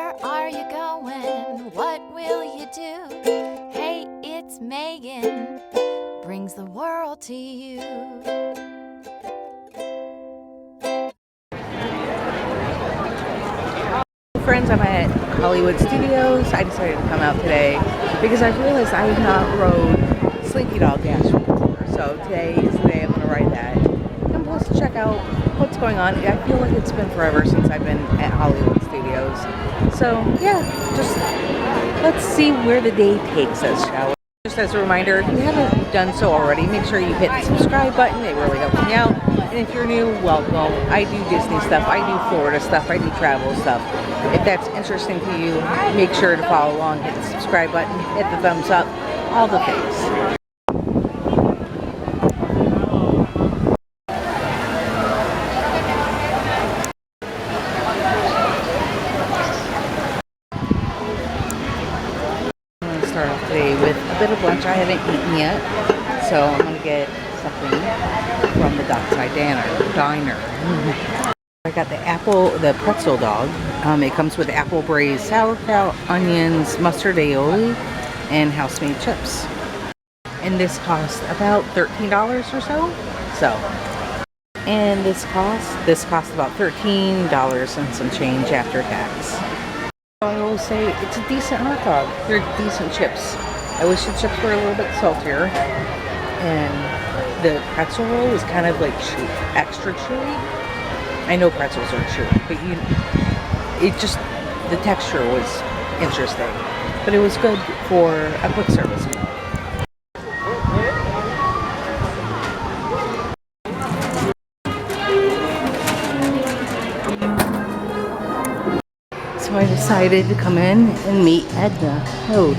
Where are you going? What will you do? Hey, it's Megan, brings the world to you. Friends, I'm at Hollywood Studios. I decided to come out today because I realized I have not rode Slinky Dog Dash before. So today is the day I'm going to ride that. I'm supposed to check out what's going on. I feel like it's been forever since I've been at Hollywood Studios. So yeah, just let's see where the day takes us, shall we? Just as a reminder, if you haven't done so already, make sure you hit the subscribe button. It really helps me out. And if you're new, welcome. I do Disney stuff, I do Florida stuff, I do travel stuff. If that's interesting to you, make sure to follow along, hit the subscribe button, hit the thumbs up, all the things. I'm going to start off today with a bit of lunch I haven't eaten yet. So I'm going to get something from the Dockside Diner. I got the pretzel dog. It comes with apple braised sauerkraut, onions, mustard aioli, and house-made chips. And this cost about $13 or so. And this cost about $13 and some change after tax. I will say it's a decent hot dog. They're decent chips. I wish the chips were a little bit saltier. And the pretzel roll is kind of like extra chewy. I know pretzels are chewy, but the texture was interesting. But it was good for a quick service meal. So I decided to come in and meet Edna Toad.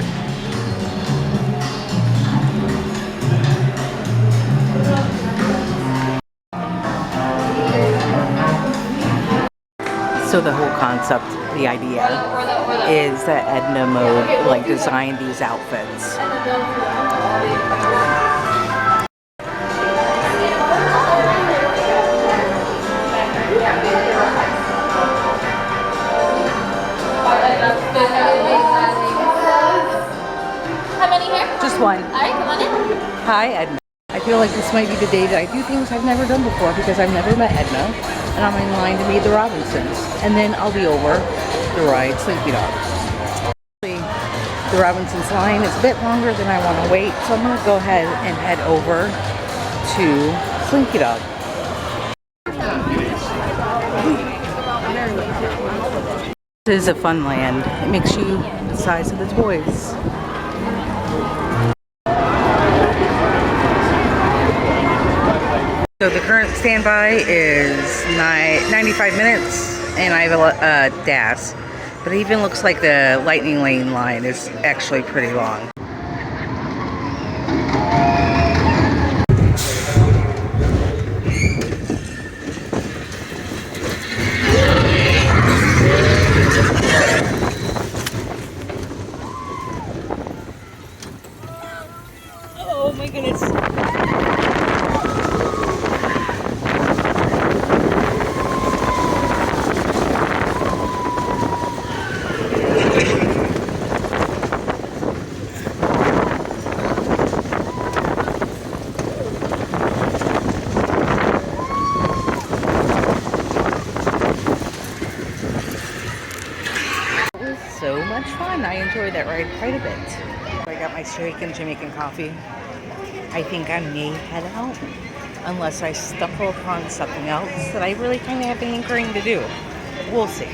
So the whole concept, the idea, is that Edna Mode designed these outfits. How many here? Just one. All right, come on in. Hi, Edna. I feel like this might be the day that I do things I've never done before because I've never met Edna. And I'm in line to meet the Robinsons. And then I'll be over to ride Slinky Dog. The Robinsons line is a bit longer than I want to wait, so I'm going to go ahead and head over to Slinky Dog. This is a fun land. It makes you the size of the toys. So the current standby is 95 minutes, and I have a DAS. But it even looks like the Lightning Lane line is actually pretty long. Oh my goodness. So much fun. I enjoyed that ride quite a bit. I got my shaken Jamaican coffee. I think I may head out unless I stumble upon something else that I really kind of have the hankering to do. We'll see.